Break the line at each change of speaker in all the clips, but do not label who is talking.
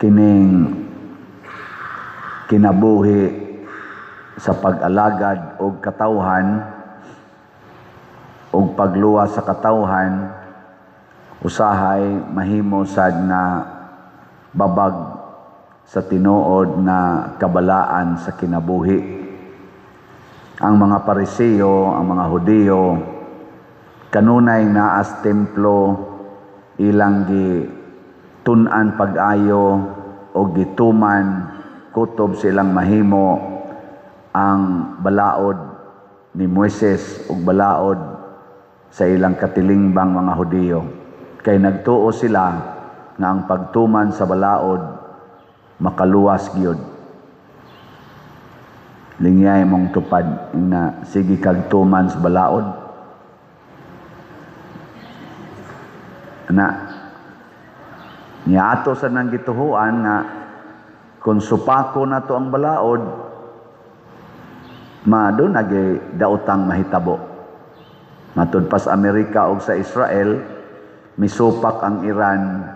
kining kinabuhi sa pag-alagad og katawhan og pagluwas sa katawhan usahay mahimo sad nga babag sa tinuod na kabalaan sa kinabuhi. Ang mga Pariseo, ang mga Hudiyo kanunay naas templo ilang tun-an pag-ayo o gituman kutob silang mahimo ang balaod ni Moises ug balaod sa ilang katilingbang mga Hudiyo. Kay nagtuo sila nga ang pagtuman sa balaod makaluwas gyud. Lingyay mong tupad na sige kag tuman sa balaod. Niya ato sa nang gituhuan nga kung supako na to ang balaod, doon daotang mahitabo. Matud pa sa Amerika o sa Israel, misupak ang Iran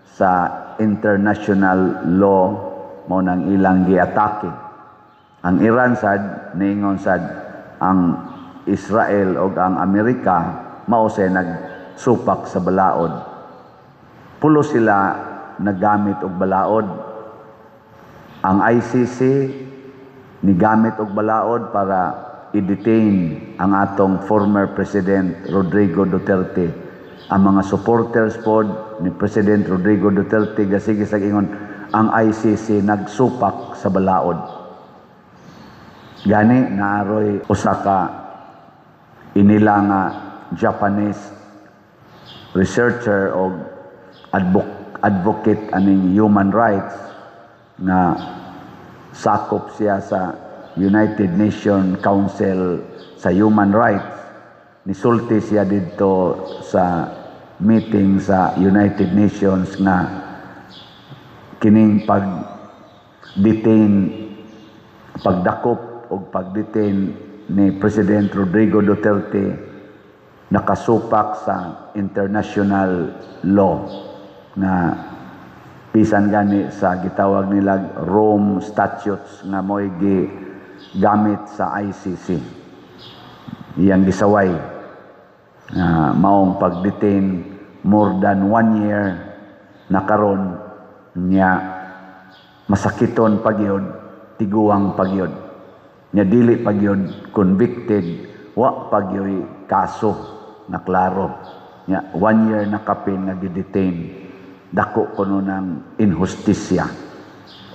sa international law mo nang ilang giatake. Ang Iran sad, niingon sad, ang Israel o ang Amerika, mao say nagsupak sa balaod. Pulo sila nagamit og balaod. Ang ICC nigamit og balaod para i-detain ang atong former President Rodrigo Duterte. Ang mga supporters pod ni President Rodrigo Duterte gasige sa ingon ang ICC nagsupak sa balaod. Gani naaroy usa ka inila nga Japanese researcher o advocate aning human rights na sakop siya sa United Nations Council sa Human Rights. Nisulti siya dito sa meeting sa United Nations na kining pagdakop o pagdetain ni President Rodrigo Duterte nakasupak sa international law na bisan gani sa gitawag nila Rome Statutes nga mo'y gamit sa ICC. Iyang gisaway maong pag-detain more than 1 year na karon niya masakiton pagyod, tiguang pagyod. Niya dili pagyod convicted, wa pagyoy kaso na klaro. Niya 1 year na kapin nga gi-detain. Dako kuno ng inhustisya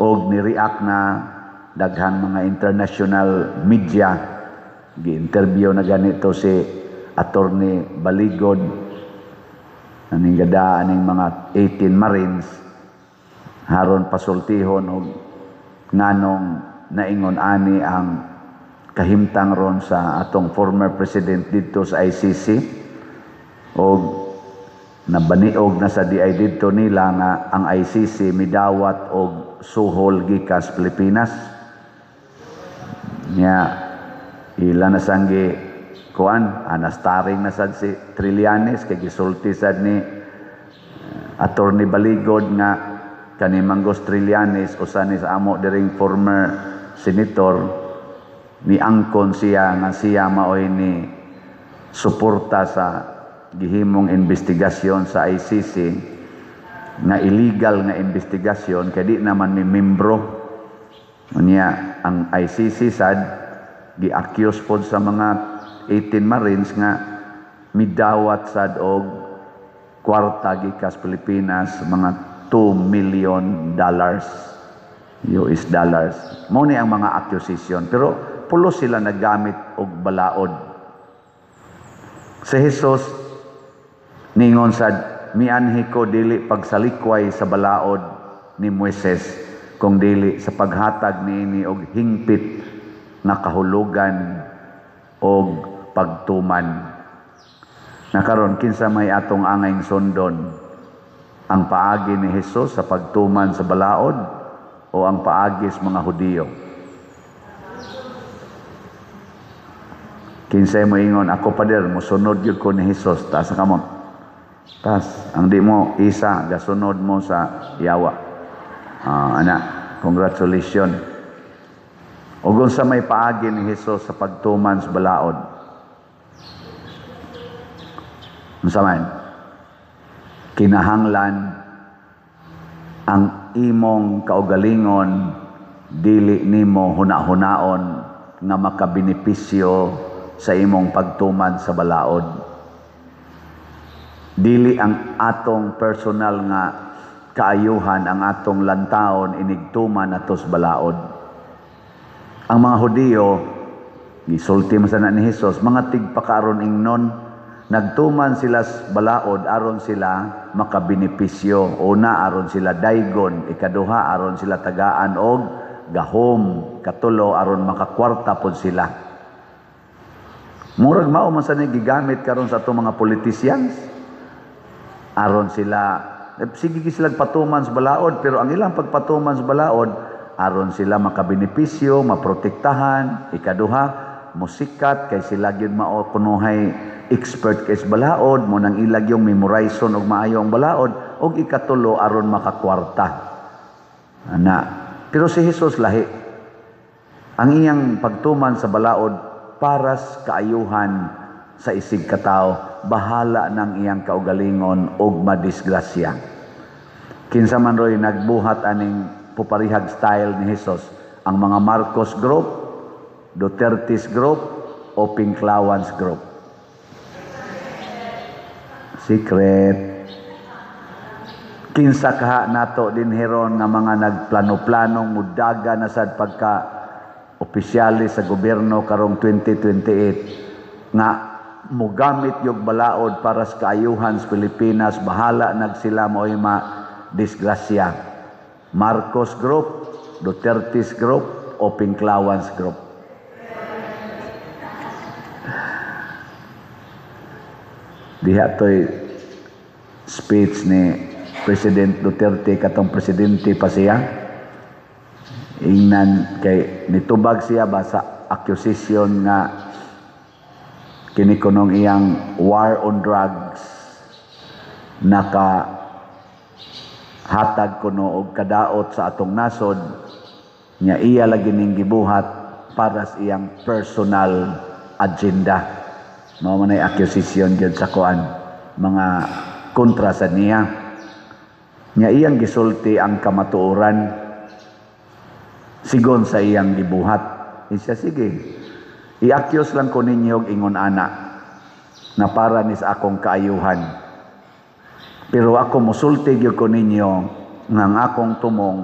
og ni-react na daghang mga international media. Gi-interview na ganito si Attorney Baligod aning gada aning mga 18 Marines haron pasultihon og nganong naingon ani ang kahimtang ron sa atong former president dito sa ICC og nabaniog na sa DI dito nila nga ang ICC midawat og suhol gikas Pilipinas. Nya ila na sanggi kuan anastaring na sad si Trillanes kay gisulti sad ni Attorney Baligod nga kani Manggos Trillanes usa ni sa amo diring former senator ni angkon siya nga siya maoy ni suporta sa gihimong investigasyon sa ICC nga illegal nga investigasyon kay di naman may membro niya ang ICC sad gi-accuse pod sa mga 18 Marines nga midawat sad og kwarta gikas Pilipinas mga $2 million US dollars. Mao ni ang mga accusation pero pulo sila nagamit og balaod. Si Jesus ningon sad mianhi ko dili pagsalikway sa balaod ni Moises kung dili sa paghatag niini og hingpit na kahulugan og pagtuman. Nakaron kinsa may atong angayng sundon, ang paagi ni Jesus sa pagtuman sa balaod o ang paagi sa mga Hudiyo? Kinsay mo ingon ako pader mosunod gyud ko ni Jesus taas ka mo. Tas ang di mo isa gasunod mo sa yawa. congratulations. Ug sa may paagi ni Hesus sa pagtuman sa balaod. Unsa man? Kinahanglan ang imong kaugalingon dili nimo huna-hunaon nga makabenepisyo sa imong pagtuman sa balaod. Dili ang atong personal nga kaayuhan ang atong lantaon inigtuman atos balaod. Ang mga Hudiyo, gisulti man sana ni Hesus, mga tigpakaron ingnon, nagtuman sila sa balaod aron sila makabenepisyo. Una, aron sila daygon. Ikaduha, aron sila tagaan og gahom. Katulo, aron makakwarta pod sila. Murag mao man sana gigamit karon sa atong mga politicians. Aron sila, sige sila patuman sa balaod, pero ang ilang pagpatuman sa balaod, aron sila makabenepisyo, maprotektahan. Ikaduha, musikat kay sila gyud mao kunuhay expert kay sa balaod, mo nang ilag yung memorization og maayo ang balaod, og ikatulo aron makakwarta. Pero si Hesus lahi. Ang iyang pagtuman sa balaod para sa kaayuhan sa isig katao, bahala ng iyang kaugalingon og madisgrasya. Kinsa man roy nagbuhat aning puparihag style ni Hesus, ang mga Marcos group, Duterte's group, o Pinklawans group. Secret. Kinsa kaha nato din heron nga mga nagplano-planong mudaga na sad pagka opisyali sa gobyerno karong 2028 nga mogamit yung balaod para sa kaayuhan sa Pilipinas, bahala nagsila mo'y ma-disgrasya. Marcos Group, Duterte's Group, o Pinklawans Group. Diha to'y speech ni President Duterte katong presidente pa siya. Ingnan kay nitubag siya ba sa accusation nga kinikunong iyang war on drugs hatag kuno og kadaot sa atong nasod nya iya lagi ning gibuhat para sa iyang personal agenda. Mao man ay accusation gyud sa kuan mga kontra sa niya. Nya iyang gisulti ang kamatuoran sigon sa iyang gibuhat. Isya sige. I-accuse lang ko ninyo og ingon ana na para ni sa akong kaayuhan. Pero ako musulti gyud ko ninyo nga ang akong tumong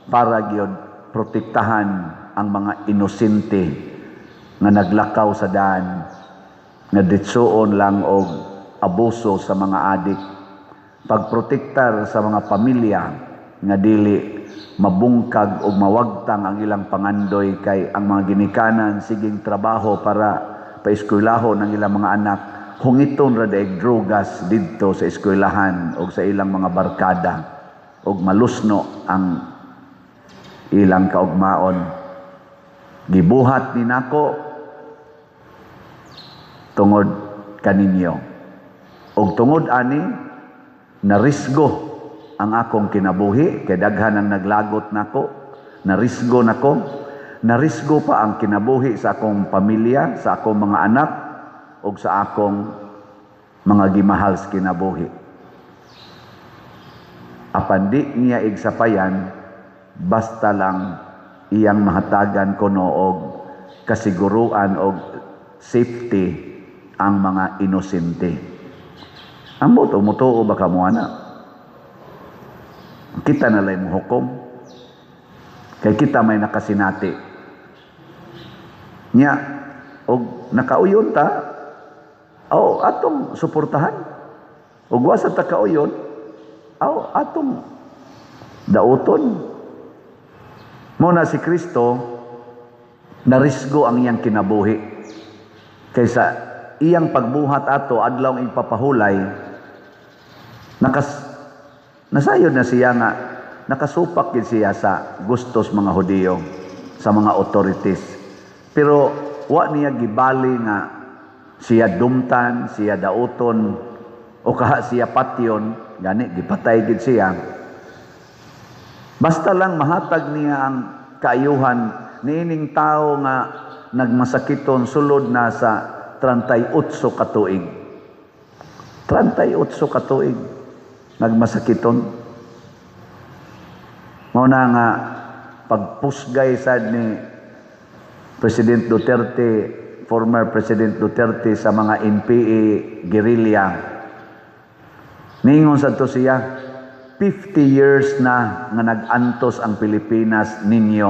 para gyud protektahan ang mga inosente nga naglakaw sa daan, nga ditsuon lang og abuso sa mga adik, pagprotektar sa mga pamilya nga dili mabungkag o mawagtang ang ilang pangandoy kay ang mga ginikanan siging trabaho para paeskwelahon ang ilang mga anak, hungiton ra daig drogas didto sa eskwelahan o sa ilang mga barkada og malusno ang ilang kaugmaon. Gibuhat ni nako tungod kaninyo. Og tungod ani narisgo ang akong kinabuhi kay daghan ang naglagot nako, narisgo nako, narisgo pa ang kinabuhi sa akong pamilya, sa akong mga anak ug sa akong mga gimahal sa kinabuhi. Apan di niya igsapayan basta lang iyang mahatagan kuno og kasiguruan og safety ang mga inosente. Ang mutuo ba ka mo ana? Kita na lang mo hukom. Kay kita may nakasinati. Nya, og nakauyon ta, o atong suportahan. Og wasa ta kauyon, o atong dauton. Muna si Kristo, narisgo ang iyang kinabuhi. Kaysa iyang pagbuhat ato, adlaw ang ipapahulay, nasayod na siya nga nakasupak din siya sa gustos mga Hudiyo, sa mga authorities. Pero wa niya gibali nga siya dumtan, siya dauton, o kaha siya patyon, gani gipatay gid siya. Basta lang mahatag niya ang kaayuhan niining tao nga nagmasakiton sulod na sa 38 katuig. 38 katuig nagmasakiton. Mao na nga pagpusgay sad ni President Duterte, former President Duterte sa mga NPA guerrilla. Ningon sa to siya, 50 years na nga nag-antos ang Pilipinas ninyo,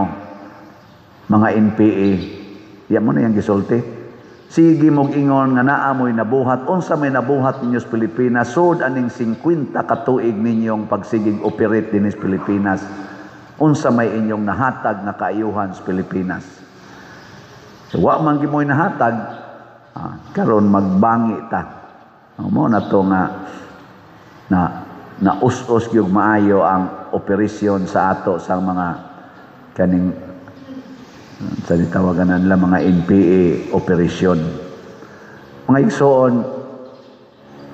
mga NPA. Yan mo na yung gisulti. Sige mong ingon nga naamoy nabuhat, unsa may nabuhat ninyo sa Pilipinas, sud aning 50 katuig ninyong pagsigig operate din sa Pilipinas. Unsa may inyong nahatag na kaayuhan sa Pilipinas. So, wa man gimoy nahatag, karon magbangi ta. Mo na to nga na us-us gyud maayo ang operasyon sa ato sa mga kaning sa tawagan nila mga NPA operasyon. Mga igsoon,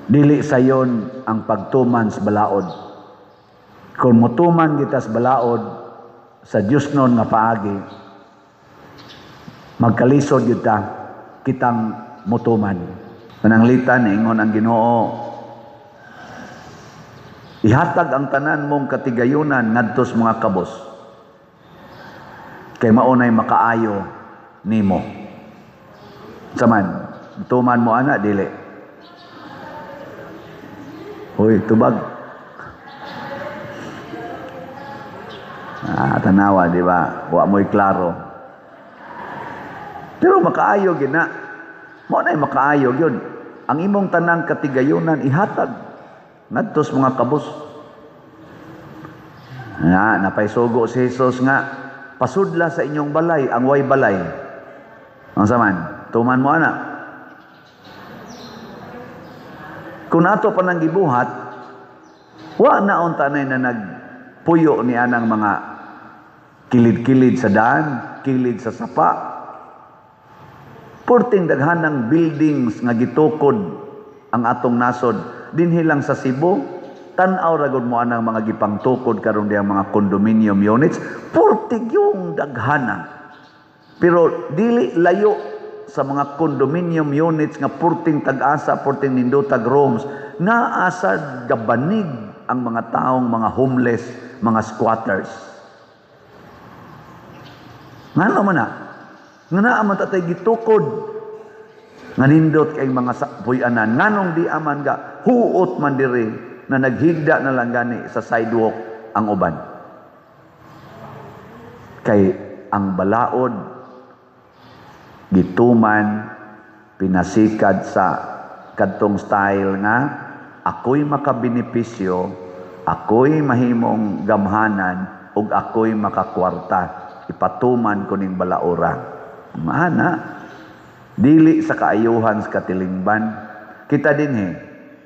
dili sayon ang pagtuman sa balaod. Kung mutuman kita sa balaod sa Dios non nga paagi, magkalisod yun kitang mutuman. Pananglitan, ingon ang Ginoo, ihatag ang tanan mong katigayunan ngadtos mga kabos, kay maunay makaayo nimo. Saman, mutuman mo ana, dili. Hoy, tubag. Tanawa, di ba? Wa mo'y klaro. Pero makaayo gina. Mo na makaayo yun. Ang imong tanang katigayunan ihatag ngadtos mga kabus. Napaisugo si Jesus nga pasudla sa inyong balay ang way balay. Ang saman, tuman mo ana. Kung ato pa nang gibuhat, wa na untanay na nagpuyo ni anang mga kilid-kilid sa daan, kilid sa sapa. Purting daghanang buildings nga gitukod ang atong nasod dinhi lang sa Cebu. Tan-aw ra gud mo anang mga gipangtukod karon diyang mga condominium units. Purtig yung daghana. Pero dili layo sa mga condominium units nga purting tag-asa, purting nindotag rooms, naasa gabanig ang mga taong mga homeless, mga squatters. Nga naman na, nga naaman tatay gitukod, nga nindot kay mga puyanan, nga nung di aman ga, huot man diri, na naghigda na lang gani sa sidewalk ang uban. Kay ang balaod, gituman, pinasikad sa kadtong style nga, ako'y makabenepisyo, ako'y mahimong gamhanan, ug ako'y makakwarta. Ipatuman ko ning balaura. Maana, dili sa kaayuhan sa katilingban. Kita din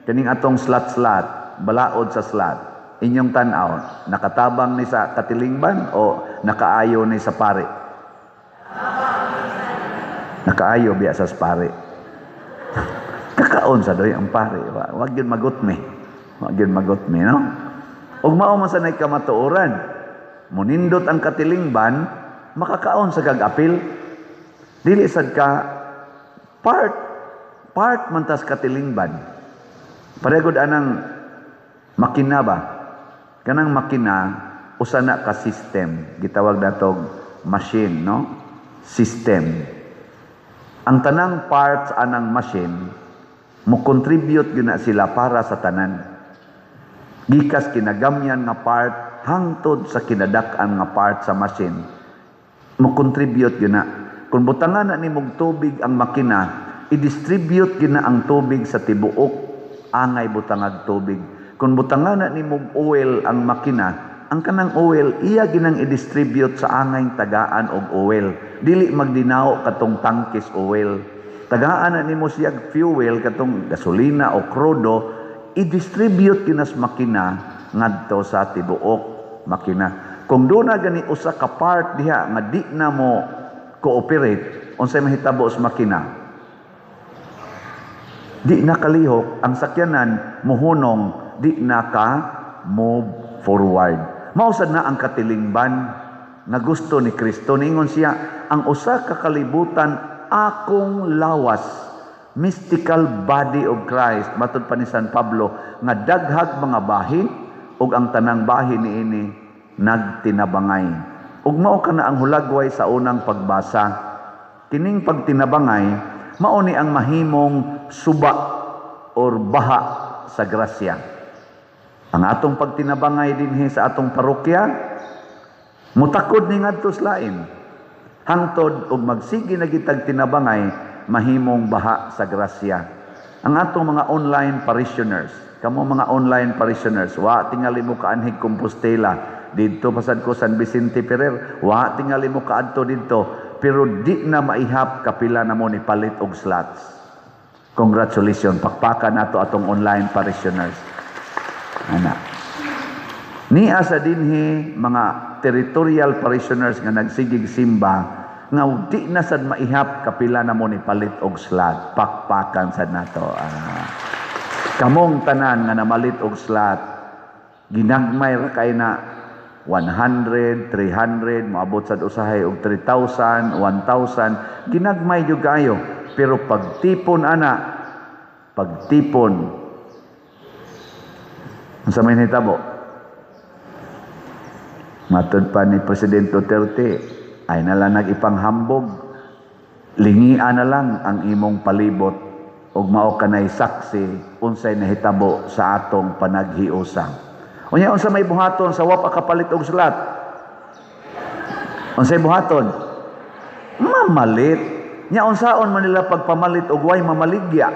kaning atong slat-slat, balaod sa slat, inyong tanaw, nakatabang ni sa katilingban o nakaayo ni sa pare? Nakaayo biya sa pare. Kakaon sa doy ang pare. Wag yun magutmi. Wag yun magutmi, no? Ug mao man sa nay kamatuoran. Munindot ang katilingban, makakaon sa kag-apil. Dili sad ka part man tas katilingban. Paregod anang makina ba? Kanang makina usa na ka system, gitawag natog machine, no? System. Ang tanang parts anang machine mo contribute gyud na sila para sa tanan. Gikas kinagamyan nga part hangtod sa kinadak-an nga part sa machine, mo contribute yun na. Kung butangan na ni mong tubig ang makina, i-distribute yun na ang tubig sa tibuok, angay butangag tubig. Kung butangan na ni mong oil ang makina, ang kanang oil, iya ginang i-distribute sa angay tagaan og oil. Dili magdinaw katong tangkis oil. Tagaan na ni mo siya fuel, katong gasolina o krudo, i-distribute yun na sa makina, ngadto sa tibuok makina. Kung doon na gani usa ka part diha nga di na mo cooperate, unsay mahitabo sa makina? Di na kalihok ang sakyanan, muhunong, di na ka move forward. Mausad na ang katilingban nga gusto ni Kristo. Ningon siya, ang usa ka kalibutan akong lawas, mystical body of Christ. Matod pa ni San Pablo, nga daghag mga bahin, ug ang tanang bahin niini nagtinabangay. Ug mao kana ang hulagway sa unang pagbasa. Kining pagtinabangay, mao ni ang mahimong suba or baha sa grasya. Ang atong pagtinabangay dinhi sa atong parokya, mutakod ni ngadto lain. Hangtod og magsige na gitag tinabangay, mahimong baha sa grasya. Ang atong mga online parishioners, kamo mga online parishioners, wa tingali mo kaanhig Compostela didto pasad ko San Vicente Ferrer, wa tingali mo kaadto didto, pero di na maihap kapila na mo ni palit og slots. Congratulations, pakpakan nato atong online parishioners. Ana. Niya sa dinhi mga territorial parishioners nga nagsigig simba nga di na sad maihap kapila na mo ni palit og slot. Pakpakan sad nato. Kamong tanan nga namalit og slot, ginagmay ra kay na 100, 300, maabot sad usahay og 3,000, 1,000, ginagmay jud kayo. Pero pagtipon sa may nitabo, matod pa ni Presidente Duterte, ay nalang nag-ipanghambog, lingian na lang ang imong palibot ug mao kanay saksi unsay nahitabo sa atong panaghiusa. Unya unsa may buhaton sa wa pa kapalit og sulat? Unsay buhaton? Mamalit. Nya unsaon man nila pagpamalit og way mamaligya?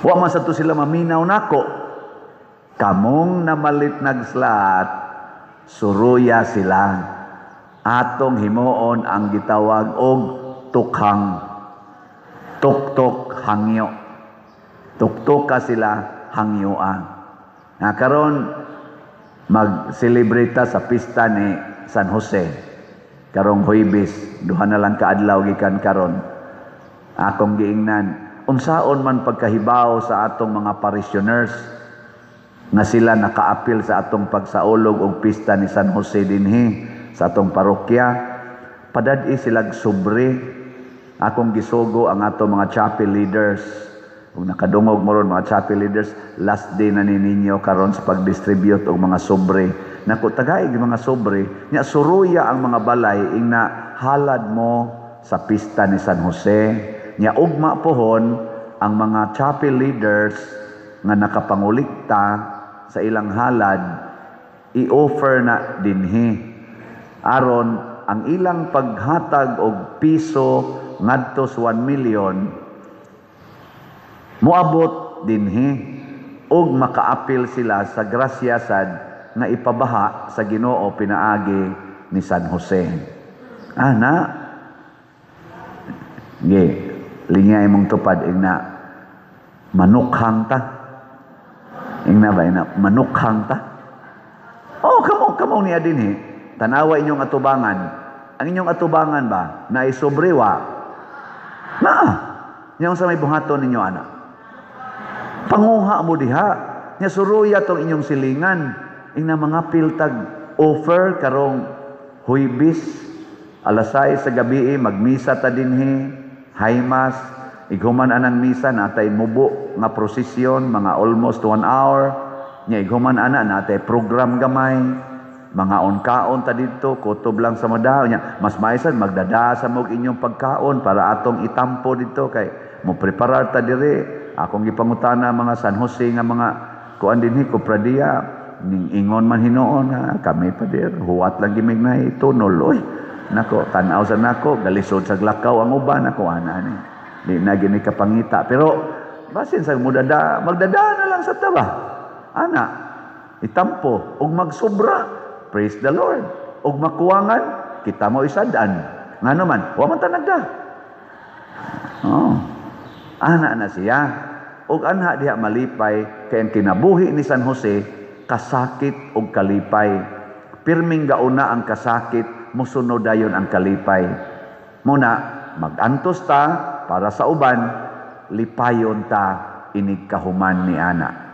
Wa man sadto sila maminaw nako. Kamong namalit nagslat, suruya sila. Atong himuon ang gitawag og tukhang. Tuktok hangyo. Tuktok ka sila hangyoan. Karon mag-celebrate sa pista ni San Jose. Karong Huwebes, duha na lang kaadlaw gikan karon. Akong giingnan, unsaon man pagkahibaw sa atong mga parishioners nga sila nakaapil sa atong pagsaulog og pista ni San Jose dinhi sa atong parokya, padad-i silag sobre. Akong gisugo ang atong mga chapel leaders. Kung nakadungog mo ron mga chapel leaders, last day na ninyo karon sa pag-distribute og mga sobre. Naku, tagaig mga sobre, nya suruya ang mga balay ing na halad mo sa pista ni San Jose. Nya ugma pohon ang mga chapel leaders nga nakapangulikta sa ilang halad, i-offer na dinhi. Aron ang ilang paghatag og piso ngadto sa 1 million moabot dinhi og makaapil sila sa grasya sad nga ipabaha sa Ginoo pinaagi ni San Jose. Ana, lingay mong tupad na manukhang ta. Ingna ba na manukhang ta? Oh, kamo niya dinhi. Tanawa inyong atubangan. Ang inyong atubangan ba na isobrewa? Yung sa may buhaton ninyo ana. Panguha mo diha. Nya suruya tong inyong silingan. Ingna mga piltag offer karong Huwebes, alas 6 sa gabi, magmisa ta dinhi, high mass, ighuman anang misa natay mubo nga prosesyon mga almost 1 hour. Nya ighuman ana natay program gamay. Mga on-kaon ta dito, kutob lang sa madaw nya. Mas maisan magdada sa mog inyong pagkaon para atong itampo dito kay mo preparar ta dire. Akong gipangutana mga San Jose nga mga kuan dinhi ko pradia ning ingon man hinuon nga kami pa dir huwat lang gimig na tunol oy. Nako tan-aw sa nako galisod sa glakaw ang uban ako ana ni. Di na gini kapangita pero basin sa mudada magdada na lang sa taba. Ana itampo ug magsobra. Praise the Lord. Og makuwangan, kita mo isadan. Nga naman, wa man tanagda. Oh. Ana na siya. Og anha diha malipay, kay ang kinabuhi ni San Jose, kasakit og kalipay. Pirming gauna ang kasakit, musunod dayon ang kalipay. Muna, magantos ta, para sa uban, lipayon ta, inig kahuman ni ana.